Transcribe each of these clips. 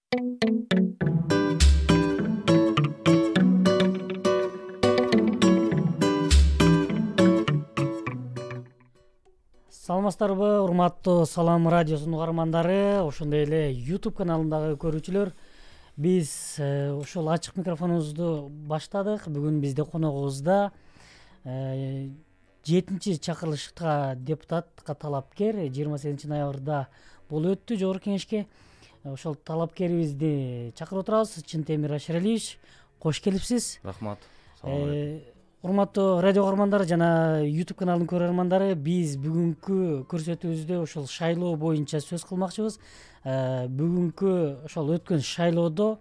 Саламатсыздарбы, урматтуу Салам радиосунун угармандары, ошондой эле YouTube каналындагы көрүүчүлөр. Биз ошол ачык микрофонубузду баштадык. Бүгүн бизде коногубузда 7-чи чакырылышка депутатка талапкер 28 ноябрда болуп өттү жогорку кеңешке. Ошол талапкерибизди чакырып отурабыз. Чынтемир Аширалиевич, кош келипсиз. Рахмат. Урматтуу радио угармандары жана YouTube каналынын көрөрмандары, биз бүгүнкү көрсөтүүбүздө ошол шайлоо боюнча сөз кылмакчыбыз. Бүгүнкү ошол өткөн шайлоодо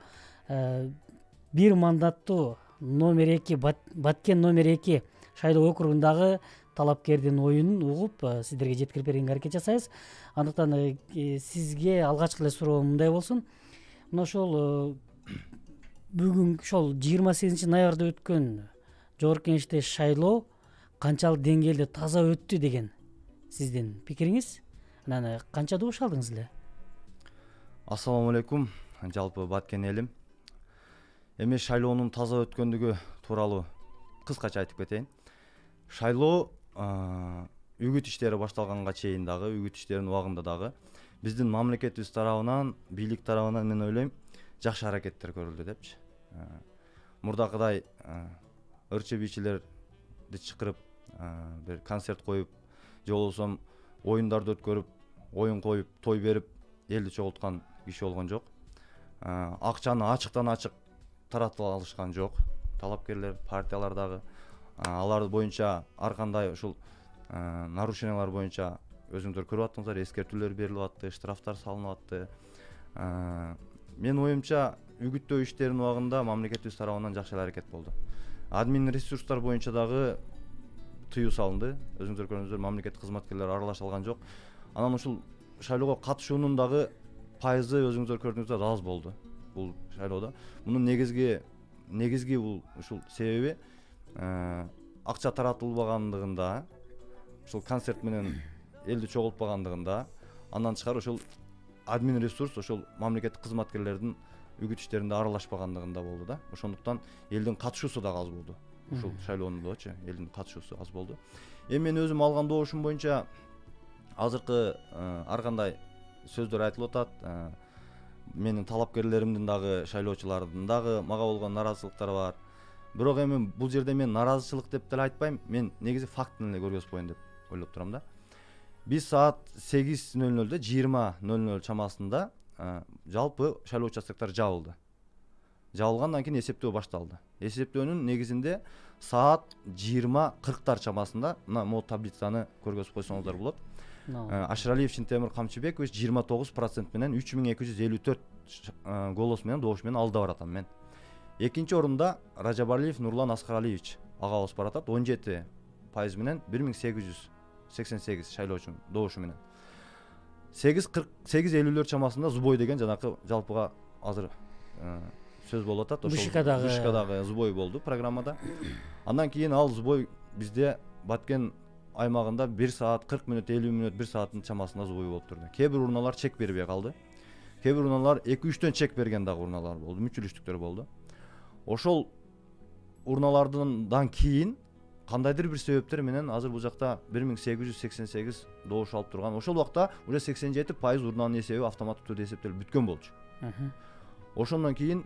бир мандаттуу номер 2 Баткен номер 2 шайлоо округундагы талапкердин оюн угуп сиздерге жеткирип бергенге аракет жасайбыз. Андыктан сизге алгачкы эле суроо мындай болсун. Мына ошол бүгүн ошол 28 ноябрда өткөн жогорку кеңеште шайлоо канчалык деңгээлде таза өттү деген сиздин пикириңиз? Анан канча добуш алдыңыз эле? Ассаламу алейкум, жалпы Баткен элим. Эми шайлоонун таза өткөндүгү тууралуу кыскача айтып кетейин. Шайлоо үгүт иштери башталганга чейин дагы, үгүт иштеринин убагында дагы биздин мамлекетибиз тарабынан, бийлик тарабынан мен ойлойм, жакшы аракеттер көрүлдү депчи. Мурдакыдай ырчы бийчилерди чакырып, бир концерт коюп, же болбосо оюндарды өткөрүп, оюн коюп, той берип, элди чогулткан киши болгон жок. Акчаны ачыктан ачык таратып алышкан жок. Талапкерлер, партиялар дагы алар боюнча ар кандай ушул нарушениялар боюнча өзүңүздөр көрүп аттыңыздар, эскертүүлөр берилип атты, штрафтар салынып атты. Мен оюмча үгүттөө иштеринин убагында мамлекетибиз тарабынан жакшы аракет болду. Админ ресурстар боюнча дагы тыюу салынды. Өзүңүздөр көрдүңүздөр, мамлекеттик кызматкерлер аралаша алган жок. Анан ушул шайлоого катышуунун дагы пайызы өзүңүздөр көрдүңүздөр аз болду бул шайлоодо. Мунун негизги бул ушул себеби акча таратылбагандыгында, ушул концерт менен элди чогултпагандыгында, андан тышкары ушул админ ресурс ошол мамлекеттик кызматкерлердин үгүт иштеринде аралашпагандыгында болду да. Ошондуктан элдин катышуусу да аз болду. Ушул шайлоодочу элдин катышуусу аз болду. Эми мен өзүм алган добушум боюнча азыркы ар кандай сөздөр айтылып атат. Менин талапкерлеримдин дагы, шайлоочулардын дагы мага болгон наразычылыктары бар. Бирок эми бул жерде мен наразычылык деп деле айтпайм. Мен негизи фактын эле көргөзүп коеюн деп ойлоп турам да. Биз саат 8:00-да 20:00 чамасында жалпы шайлоо участоктор жабылды. Жабылгандан кийин эсептөө башталды. Эсептөөнүн негизинде саат 20:40 чамасында, мына могу таблицаны көргөзүп койсоңуздар болот. Аширалиев Чынтемир Камчыбекович 29% менен 3254 голос менен добуш менен алда баратам мен. Экинчи орунда Ражабалиев Нурлан Аскаралиевич агабыз баратат 17% менен 1888 шайлоочу добушу менен. 8:50 чамасында Зубой деген жанакы жалпыга азыр сөз болуп атат. Бышкадагы Зубой болду программада. Андан кийин ал Зубой бизде Баткен аймагында 1 саат 40 мүнөт, 50 мүнөт, 1 сааттын чамасында Зубой болуп турду. Кээ бир урналар чек бербей калды. Кээ бир урналар 2-3төн чек берген дагы урналар болду, мүчүлүштүктөр болду. Ошол урналардан кийин кандайдыр бир себептер менен азыр бул жакта 1888 добуш алып турган. Ошол убакта уже 87% урнанын эсеби автоматтык түрдө эсептелип бүткөн болчу. Ошондон кийин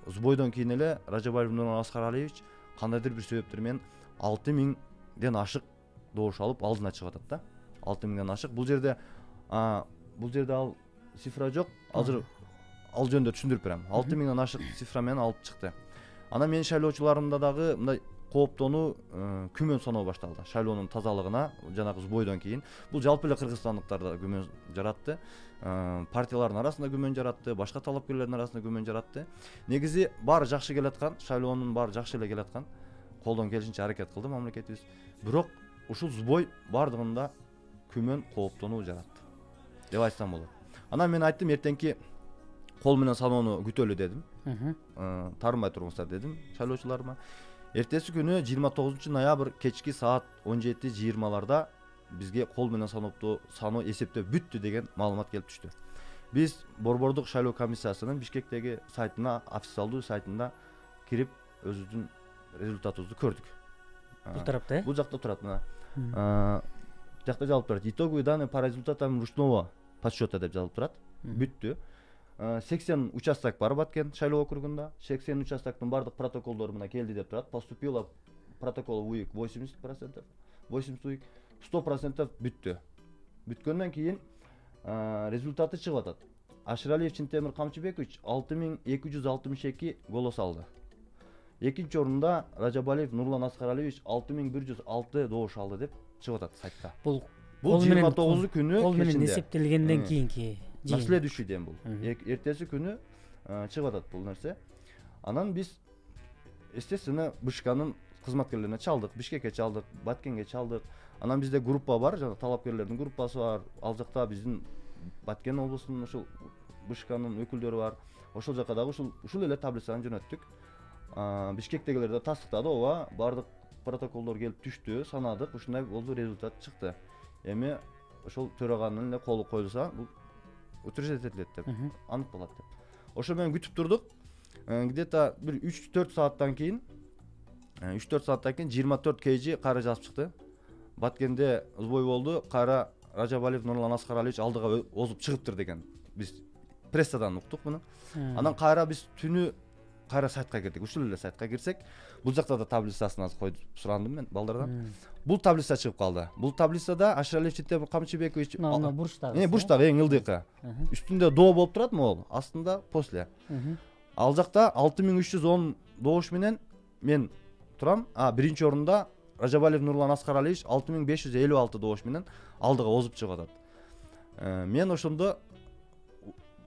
Зубойдон кийин эле Ражабалиев Нурлан Аскаралиевич кандайдыр бир себептер менен 6000ден ашык добуш алып алдына чыгып атат да. 6000ден ашык. Бул жерде ал цифра жок. Азыр ал жөнүндө түшүндүрүп берем. 6000ден ашык цифра менен алып чыкты. Анан менин шайлоочуларымда дагы мындай кооптонуу, күмөн саноо башталды. Шайлоонун тазалыгына жанагы Зубойдон кийин. Бул жалпы эле кыргызстандыктарда күмөн жаратты. Партиялардын арасында күмөн жаратты, башка талапкерлердин арасында күмөн жаратты. Негизи баары жакшы келаткан, шайлоонун баары жакшы эле келаткан. Колдон келишинче аракет кылды мамлекетибиз. Бирок ушул Зубой бардыгында күмөн, кооптонуу жаратты деп айтсам болот. Анан мен айттым, эртеңки кол менен саноону күтөлү дедим. Тарынбай туруңуздар дедим шайлоочуларыма. Эртеси күнү 29 ноябрь кечки саат 17:20 бизге кол менен саноо эсептөө бүттү деген маалымат келип түштү. Биз Борбордук шайлоо комиссиясынын Бишкектеги сайтына, официалдуу сайтында кирип өзүбүздүн результатыбызды көрдүк. Бул тарапта, Бул жакта турат мына. Жакта жазылып турат. Итоговые данные по результатам ручного подсчета деп жазылып турат. Бүттү. 80 участок бар Баткен шайлоо округунда. 80 участоктун бардык протоколдору мына келди деп турат. Поступило протокол УИК 80%, 80 УИК 100% бүттү. Бүткөндөн кийин результаты чыгып атат. Ашыралиев Чинтемир Камчыбекович 6262 голос алды. Экинчи орунда Ражабалиев Нурлан Аскаралиевич 6106 добуш алды деп чыгып атат сайтта. Бул 29 күнү кол менен эсептелгенден кийинки на следующий день бул. Эртеси күнү чыгып атат бул нерсе. Анан биз естественно БШКнын кызматкерлерине чалдык, Бишкекке чалдык, Баткенге чалдык. Анан бизде группа бар, жана талапкерлердин группасы бар. Ал жакта биздин Баткен облусунун ушул БШКнын өкүлдөрү бар. Ошол жака дагы ушул эле таблицаны жөнөттүк. Бишкектегилер да тастыктады, ооба, бардык протоколдор келип түштү, санадык, ушундай болду, результат чыкты. Эми ошол төраганын эле колу коюлса, бул утверждать этилет деп, аныкталат деп. Ошо менен күтүп турдук. Где-то бир 3-4 сааттан кийин 24 kg кайра жазып чыкты. Баткенде сбой болду, кайра Ражабалиев Нурлан Аскаралиевич алдыга озуп чыгыптыр деген. Биз прессадан уктук муну. Анан кайра биз түнү кайра сайтка кирдик. Ушул эле сайтка кирсек, бул жакта да таблицасын аз койдуп сурандым мен балдардан. Бул таблица чыгып калды. Бул таблицада Ашыралиев Чинтемир Камчыбекович бурчтагы. Бурчтагы эң ылдыйкы. Үстүндө до болуп турат, могул, астында после. Ал жакта 6310 добуш менен мен турам. Биринчи орунда Ражабалиев Нурлан Аскаралиевич 6556 добуш менен алдыга озуп чыгып атат. Мен ошондо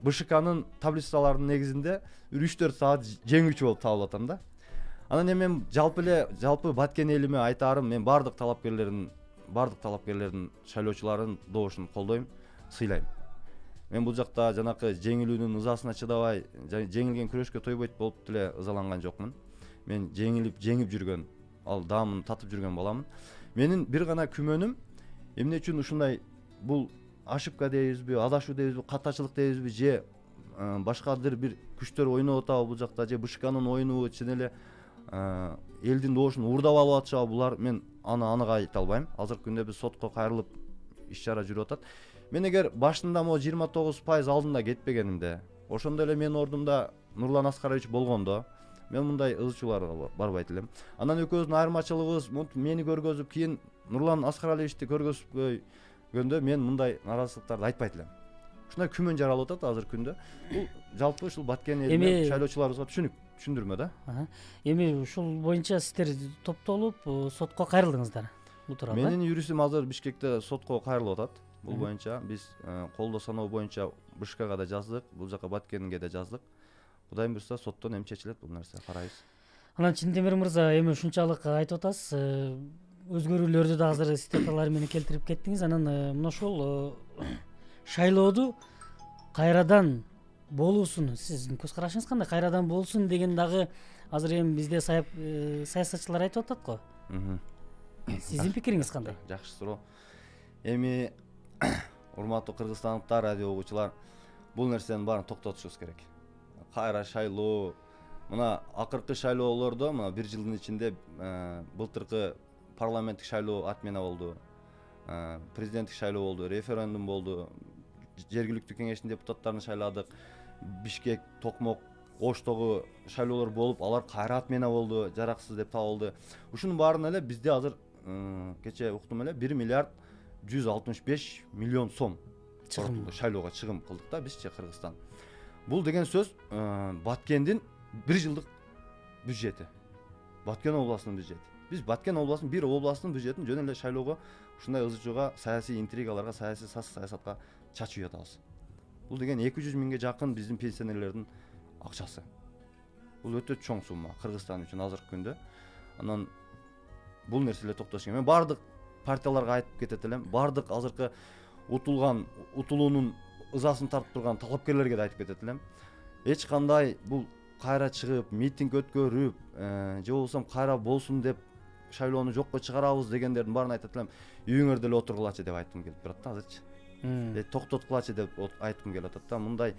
БШКнын таблицаларынын негизинде 3-4 саат жеңүүчү болуп табылып атам да. Анан мен жалпы Баткен элиме айтарым, мен бардык талапкерлердин шайлоочулардын добушун колдойм, сыйлайм. Мен бул жакта жанакы жеңилүүнүн ызасына чыдабай, жеңилген күрөшкө тойбойт болуп деле ызаланган жокмун. Мен жеңип жүргөн, ал даамын татып жүргөн баламын. Менин бир гана күмөнүм, эмне үчүн ушундай бул ошибка дейбизби, адашуу дейбизби, катачылык дейбизби, же башкадыр бир күчтөр ойноп атабы бул жакта, же БШКнын оюну чын эле элдин добушун уурдап алып атышабы, булар мен аны айта албайм. Азыркы күндө биз сотко кайрылып иш чара жүрүп атат. Мен эгер башында мо 29% алдында кетпегенимде, ошондо эле менин ордумда Нурлан Аскарович болгондо, мен мындай ызчууларга барбайт элем. Анан экөөбүздүн айырмачылыгыбыз мени көргөзүп, кийин Нурлан Аскаралиевичти көргөзүпкөндө мен мындай наразычылыктарды айтпайт элем. Ушундай күмөн жаралып атат азыркы күндө. Бул жалпы ушул Баткен элине шайлоочуларыбызга түшүндүрмө да. Эми ушул боюнча сиздер топтолуп сотко кайрылдыңыздар бул тууралуу. Менин юристим азыр Бишкекте сотко кайрылып атат. Бул боюнча биз колдоо саноо боюнча БШКга да жаздык, бул жака Баткенге да жаздык. Кудайым буйрса соттон эми чечилет бул нерсе, карайбыз. Анан Чинтемир мырза, эми ушунчалык айтып атасыз, өзгөрүүлөрдү да азыр цитаталар менен келтирип кеттиңиз. Анан мына ушул шайлооду кайрадан болуусун сиздин көз карашыңыз кандай? Кайрадан болсун деген дагы азыр эми бизде саясатчылар айтып атат го. Сиздин пикириңиз кандай? Жакшы суроо. Эми урматтуу кыргызстандыктар, радио угуучулар, бул нерсенин баарын токтотушубуз керек. Кайра шайлоо, мына акыркы шайлоолордо, мына бир жылдын ичинде былтыркы парламенттик шайлоо отмена болду, президенттик шайлоо болду, референдум болду, жергиликтүү кеңештин депутаттарын шайладык, Бишкек, Токмок, Оштогу шайлоолор болуп, алар кайра отмена болду, жараксыз деп табылды. Ушунун баарын эле бизде азыр кече уктум эле 1 миллиард 165 миллион сом шайлоого чыгым кылдык да бизчи Кыргызстан. Бул деген сөз Баткендин 1 жылдык бюджети. Баткен областынын бюджети. Биз Баткен областынын бир областынын бюджетин жөн эле шайлоого, ушундай ызычууга, саясий интригаларга, саясий саясатка чачып жатабыз. Бул деген 200 миңге жакын биздин пенсионерлердин акчасы. Бул өтө чоң сумма Кыргызстан үчүн азыркы күндө. Анан бул нерселер токтош керек. Мен бардык партияларга айтып кетет элем, бардык азыркы утулуунун ызасын тартып турган талапкерлерге да айтып кетет элем. Эч кандай бул кайра чыгып, митинг өткөрүп, же болбосо кайра болсун деп шайлоону жокко чыгарабыз дегендердин баарын айтат элем. Үйүңөрдө эле отургулачы деп айткым келип турат да азырчы. токтоткулачы деп айткым келип атат да. Мындайча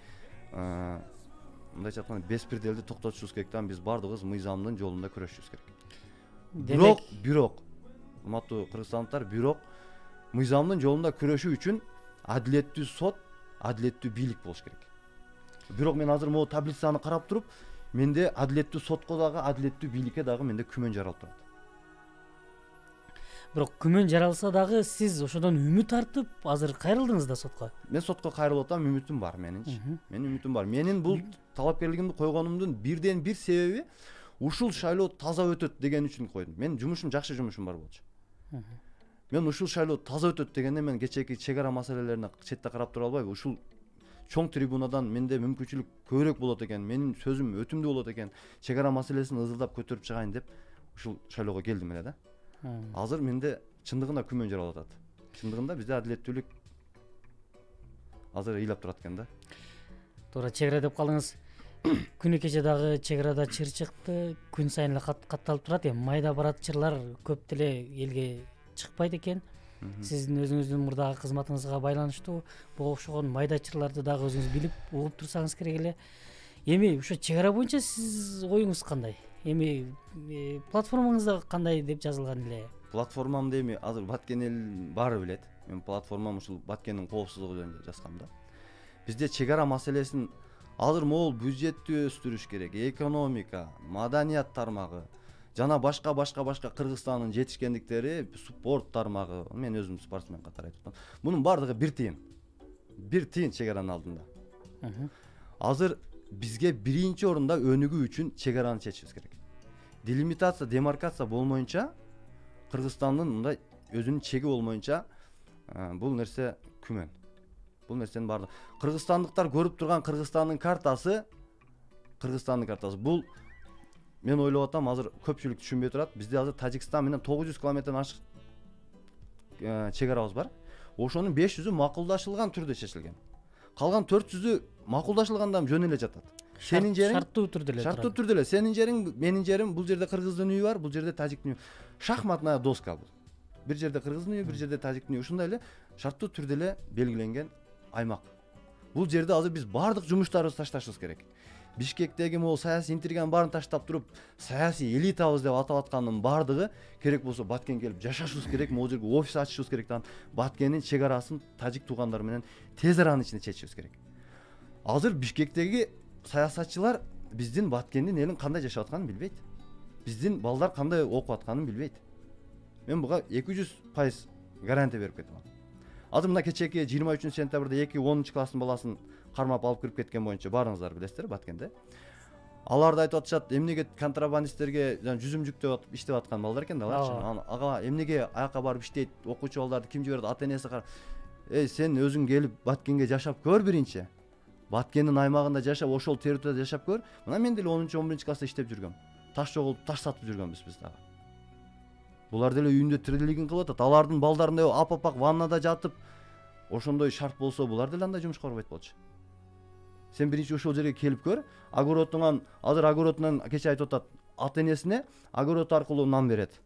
айтканда беспределди токтотушубуз керек да. Биз баардыгыбыз мыйзамдын жолунда күрөшүшүбүз керек. Бирок урматтуу кыргызстандыктар, бирок мыйзамдын жолунда күрөшүү үчүн адилеттүү сот, адилеттүү бийлик болуш керек. Бирок мен азыр могу таблицаны карап туруп, менде адилеттүү сотко дагы, адилеттүү бийликке дагы менде күмөн жаралып турат. Бирок күмөн жаралса дагы сиз ошодон үмүт артып, азыр кайрылдыңыз да сотко. Мен сотко кайрылып атам, үмүтүм бар менинчи. Менин үмүтүм бар. Менин бул талапкерлигимди койгонумдун бирден бир себеби ушул шайлоо таза өтөт деген үчүн койдум. Мен жумушум, жакшы жумушум бар болчу. Мен ушул шайлоо таза өтөт дегенде мен кечээки чек ара маселелерине четте карап тура албайбы. Ушул чоң трибунадан менде мүмкүнчүлүк көбүрөөк болот экен, менин сөзүм өтүмдүү болот экен, чек ара маселесин ызылдап көтөрүп чыгайын деп ушул шайлоого келдим эле да. Азыр менде чындыгында күмөн жаралып атат. Чындыгында бизде адилеттүүлүк азыр ыйлап турат экен да. Туура чек ара деп калдыңыз. Күнү кече дагы чек арада чыр чыкты, күн сайын эле катталып турат. Эми майда барат чырлар көп деле элге чыкпайт экен. Сиздин өзүңүздүн мурдагы кызматыңызга байланыштуу буга окшогон майда чырларды дагы өзүңүз билип, угуп турсаңыз керек эле. Эми ошо чек ара боюнча сиз оюңуз кандай? Эми платформаңызда кандай деп жазылган эле? Платформамды эми азыр Баткен эл баары билет. Мен платформам ушул Баткендин коопсуздугу жөнүндө жазгам да. Бизде чек ара маселесин азыр могул бюджетти өстүрүш керек, экономика, маданият тармагы жана башка Кыргызстандын жетишкендиктери, спорт тармагы. Мен өзүм спортсмен катары айтып атам. Мунун баардыгы бир тыйын. Бир тыйын чек аранын алдында. Азыр бизге биринчи орунда өнүгүү үчүн чек араны чечишибиз керек. Делимитация, демаркация болмоюнча, Кыргызстандын мындай өзүнүн чеги болмоюнча, бул нерсе күмөн. Бул нерсенин баардыгы кыргызстандыктар көрүп турган Кыргызстандын картасы, бул мен ойлоп атам, азыр көпчүлүк түшүнбөй турат. Бизде азыр Тажикстан менен 900 километрден ашык чек арабыз бар. Ошонун 500-ü макулдашылган түрдө чечилген. Калган 400-ü макулдашылгандан жөн эле жатат. Сенин жериң шарттуу түрдө эле. Сенин жериң, менин жерим, бул жерде кыргыздын үйү бар, бул жерде тажиктин үйү. Шахматная доска бул. Бир жерде кыргыздын үйү, бир жерде тажиктин үйү. Ушундай эле шарттуу түрдө эле белгиленген аймак. Бул жерде азыр биз баардык жумуштарыбызды ташташыбыз керек. Бишкектеги могу саясий интриганы баарын таштап туруп, саясий элитабыз деп атап аткандын баардыгы керек болсо Баткен келип жашашыбыз керек, могу жерге офис ачышыбыз керек. Баткендин чек арасын тажик туугандар менен тез аранын ичинде чечишибиз керек. Азыр Бишкектеги саясатчылар биздин Баткендин элин кандай жашап атканын билбейт. Биздин балдар кандай окуп атканын билбейт. Мен буга 200% гарантия берип кетем. Азыр мына кечээки 23-сентябрда 2-10 класстын баласын кармап алып кирип кеткен боюнча баарыңыздар билесиздер Баткенде. Аларды айтып атышат, эмнеге контрабандисттерге жүзүм жүктөп иштеп аткан балдар экен да аларчы. Ага эмнеге аяка барып иштейт, окуучу балдарды ким жиберет, ата-энеси карап. Сен өзүң келип Баткенге жашап көр биринчи. Баткендин аймагында жашап, ошол территорияда жашап көр. Мына мен деле 10-11 класста иштеп жүргөм. Таш чогултуп, таш сатып жүргөнбүз биз дагы. Булар деле үйүндө тирилигин кылып атат. Алардын балдарындай апапак ваннада жатып, ошондой шарт болсо, булар деле андай жумушка барбайт болчу. Сен биринчи ошол жерге келип көр. Огородуңан, азыр огородунан кече айтып атат, ата-энесине огород аркылуу нан берет.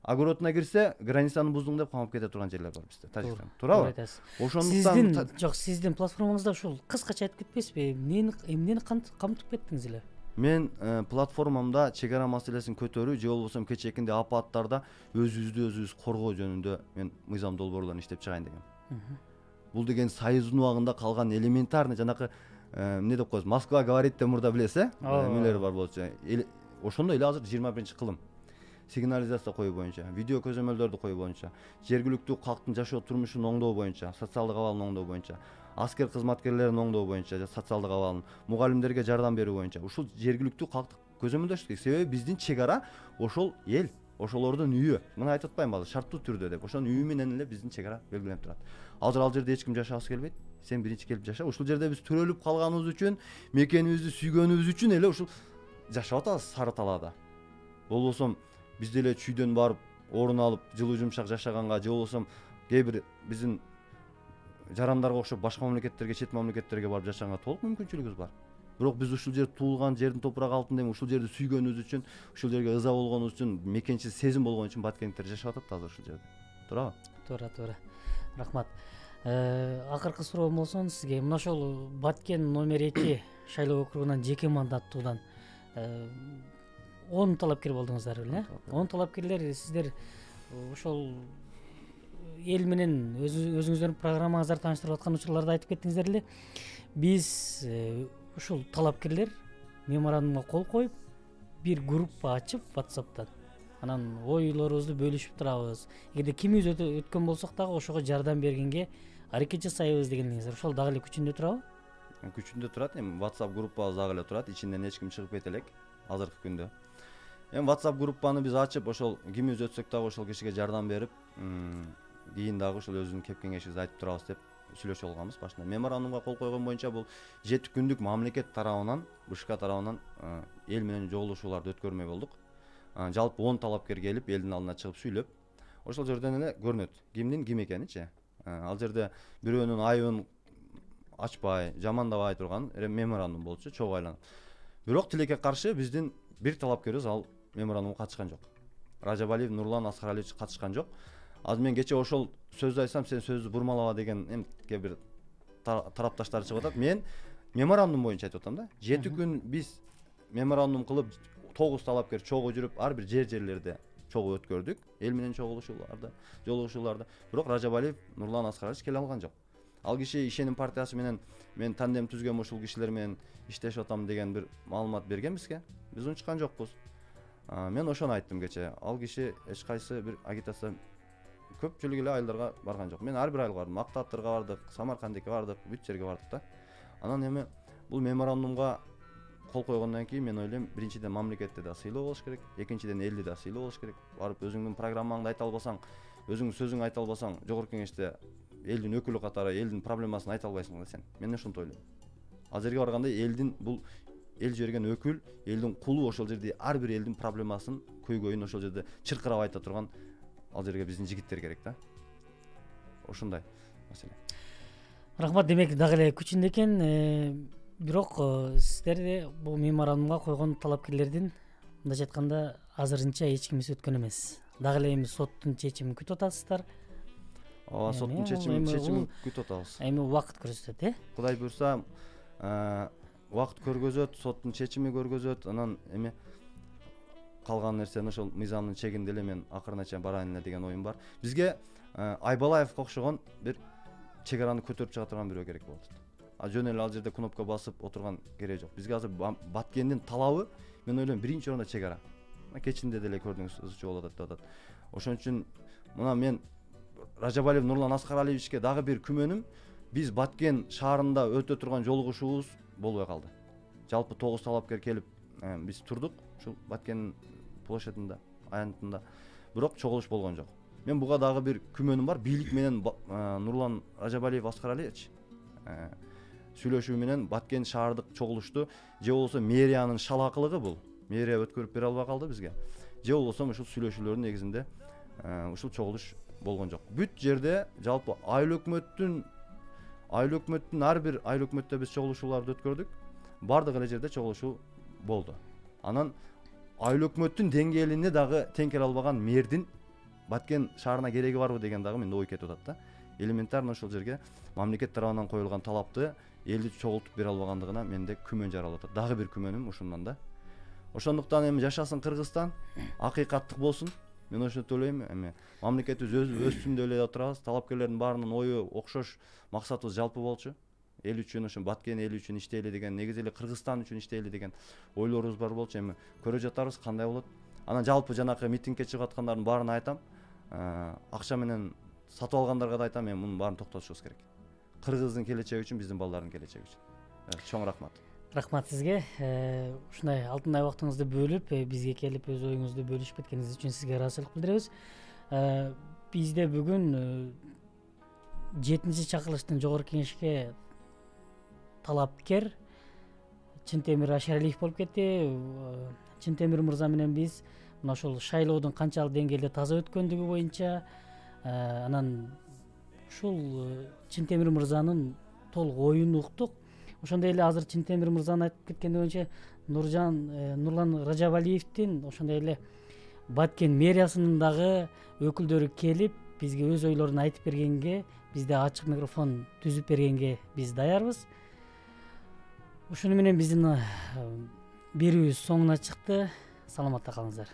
Огородуна кирсе, границаны буздуң деп камап кете турган жерлер бар бизде, Тажикстан. Туурабы? Ошондуктан сиздин платформаңызда ушул кыскача айтып кетпесизби? Эмнени камтып кеттиңиз эле? Мен платформамда чек ара маселесин көтөрүү же болбосо кечээкинде апаттарда өзүбүз коргоо жөнүндө мен мыйзам долбоорлорун иштеп чыгайын дегем. Бул деген Союздун убагында калган элементарный жанакы эмне деп коебуз, Москва говорит деп мурда билесиз, эмелер бар болчу. Ошондой эле азыр 21-кылым. Сигнализация коюу боюнча, видео көзөмөлдөрдү коюу боюнча, жергиликтүү калктын жашоо турмушун оңдоо боюнча, социалдык абалын оңдоо боюнча, аскер кызматкерлерин оңдоо боюнча, социалдык абалын, мугалимдерге жардам берүү боюнча ушул жергиликтүү калкты көзөмөлдөш керек. Себеби биздин чек ара ошол эл, ошолордун үйү. Мына айтып атпаймынбы, шарттуу түрдө деп. Ошонун үйү менен эле биздин чек ара белгиленип турат. Азыр ал жерде эч ким жашагысы келбейт. Сен биринчи келип жаша. Ушул жерде биз төрөлүп калганыбыз үчүн, мекенибизди сүйгөнүбүз үчүн эле ушул жашап атабыз Сары Талаада. Болбосо биз деле чүйдөн барып орун алып жылуу жумшак жашаганга, же болбосо кээ бир биздин жарандарга окшоп башка мамлекеттерге, чет мамлекеттерге барып жашаганга толук мүмкүнчүлүгүбүз бар. Бирок биз ушул жер туулган жердин топурак алтын деп ушул жерди сүйгөнүбүз үчүн, ушул жерге ыза болгонубуз үчүн, мекенчил сезим болгон үчүн баткендиктер жашап атат азыр ушул жерде. Туурабы? Туура. Рахмат. Акыркы суроом болсун сизге мына ошол Баткен номер 2 шайлоо округунан жеке мандаттуудан 10 талапкер болдуңуздар беле? 10 талапкерлер сиздер ошол эл менен өзүңүздөрдүн программаңыздар тааныштырып аткан учурларда айтып кеттиңиздер эле. Биз ушул талапкерлер меморандумга кол коюп, бир группа ачып WhatsApp'тан анан ойлорубузду бөлүшүп турабыз. Эгерде кимибиз өткөн болсок дагы ошого жардам бергенге аракет жасайбыз дегениңиздер. Ошол дагы эле күчүндө турабы? Күчүндө турат. Эми WhatsApp группабыз дагы эле турат. Ичинен эч ким чыгып кете элек азыркы күндө. Эми WhatsApp группаны биз ачып, ошол кимибиз өтсөк дагы ошол кишиге жардам берип, кийин дагы ошол өзүнүн кеп кеңешибизди айтып турабыз деп сүйлөшүп алганбыз башында. Меморандумга кол койгон боюнча бул 7 күндүк мамлекет тарабынан, БШК тарабынан эл менен жолугушууларды өткөрмөй болдук. Жалпы 10 талапкер келип, элдин алдына чыгып сүйлөп, ошол жерден эле көрүнөт кимдин ким экеничи. Ал жерде бирөөнүн айыбын ачпай, жамандабай турган меморандум болчу, чогуу айланып. Бирок тилекке каршы биздин бир талапкерибиз ал меморандумга катышкан жок. Ражабалиев Нурлан Аскаралиевич катышкан жок. Азыр мен кече ошол сөздү айтсам, сен сөздү бурмалаба деген эмке бир тарапташтар чыгып атат. Мен меморандум боюнча айтып атам да. 7 күн биз меморандум кылып 9 талапкер чогуу жүрүп, ар бир жерлерде чогуу өткөрдүк. Эл менен жолугушууларды. Бирок Ражабалиев Нурлан Аскаралиевич келе алган жок. Ал киши ишеним партиясы менен мен тандем түзгөм, ушул кишилер менен иштешип атам деген бир маалымат берген бизге. Биз унчуккан жокпуз. Мен ошону айттым кече. Ал киши эч кайсы бир агитация көпчүлүк эле айылдарга барган жок. Мен ар бир айылга бардым. Актаптырга бардык, Самаркандыкка бардык, бүт жерге бардык да. Анан эми бул меморандумга кол койгондон кийин мен ойлойм, биринчиден мамлекетте да сыйлоо болуш керек, экинчиден элди да сыйлоо болуш керек. Барып өзүңдүн программаңды айта албасаң, өзүңдүн сөзүңдү айта албасаң, жогорку кеңеште элдин өкүлү катары элдин проблемасын айта албайсың да сен. Мен ошентип ойлойм. Ал жерге барганда элдин бул эл жиберген өкүл, элдин кулу ошол жерде ар бир элдин проблемасын, көйгөйүн ошол жерде чыркырап айта турган ал жерге биздин жигиттер керек да. Ошондой маселе. Рахмат, демек дагы эле күчүндө экен. Бирок сиздер бул меморандумга койгон талапкерлердин мындайча айтканда азырынча эч кимиси өткөн эмес. Дагы эле эми соттун чечимин күтүп атасыздар. Ооба, соттун чечимин күтүп атабыз. Эми убакыт көрсөтөт, Кудай буйрса, убакыт көргөзөт, соттун чечими көргөзөт, анан эми калган нерсени ошол мыйзамдын чегинде эле мен акырына чейин барайын эле деген оюм бар. Бизге Айбалаевга окшогон бир чек араны көтөрүп чыга турган бирөө керек болот. Жөн эле ал жерде кнопка басып отурган кереги жок. Бизге азыр Баткендин талабы, мен ойлойм, биринчи орунда чек ара. Кечинде деле көрдүңүз, ызчуу болуп атат деп атат. Ошон үчүн мына мен Ражабалиев Нурлан Аскаралиевичке дагы бир күмөнүм, биз Баткен шаарында өтө турган жолугушуубуз болбой калды. Жалпы 9 талапкер келип биз турдук ушул Баткен площадында, аянтында. Бирок чогулуш болгон жок. Мен буга дагы бир күмөнүм бар. Бийлик менен Нурлан Ражабалиев Аскаралиевич сүйлөшүү менен Баткен шаардык чогулушту же болбосо мэриянын шалакылыгы бул. Мэрия өткөрүп бере албай калды бизге. Же болбосо ушул сүйлөшүүлөрдүн негизинде ушул чогулуш болгон жок. Бүт жерде жалпы айыл өкмөттүн ар бир айыл өкмөттө биз чогулушууларды өткөрдүк. Бардык эле жерде чогулушуу болду. Анан айыл өкмөттүн деңгээлине дагы тең келе албаган мэрдин Баткен шаарына кереги барбы деген дагы менде ой кетип атат да. Элементарно ошол жерге мамлекет тарабынан коюлган талапты элди чогултуп бере албагандыгына менде күмөн жаралып атат. Дагы бир күмөнүм ушундан да. Ошондуктан эми жашасын Кыргызстан, акыйкаттык болсун. Мен ошентип ойлойм. Эми мамлекетибиз өссүн деп эле отурабыз. Талапкерлердин баарынын ою окшош, максатыбыз жалпы болчу. Эл үчүн, ошо Баткен эли үчүн иштейли деген, негизи эле Кыргызстан үчүн иштейли деген ойлорубуз бар болчу. Эми көрө жатарбыз кандай болот. Анан жалпы жанакы митингге чыгып аткандардын баарына айтам, акча менен сатып алгандарга да айтам, мен мунун баарын токтотушубуз керек. Кыргыздын келечеги үчүн, биздин балдардын келечеги үчүн. Чоң рахмат. Рахмат сизге. Ушундай алтындай убактыңызды бөлүп, бизге келип өз оюңузду бөлүшүп кеткениңиз үчүн сизге ыраазычылык билдиребиз. Бизде бүгүн 7-чакырылыштын жогорку кеңешке талапкер Чынтемир Ашаралиев болуп кетти. Чынтемир мырза менен биз мына ошол шайлоодун канчалык деңгээлде таза өткөндүгү боюнча, анан ушул Чынтемир мырзанын толук оюн уктук. Ошондой эле азыр Чынтемир мырзанын айтып кеткени боюнча Нурлан Ражабалиевдин ошондой эле Баткен мэриясынын дагы өкүлдөрү келип бизге өз ойлорун айтып бергенге бизде ачык микрофон түзүп бергенге биз даярбыз. Ушуну менен биздин берүүбүз соңуна чыкты. Саламатта калыңыздар.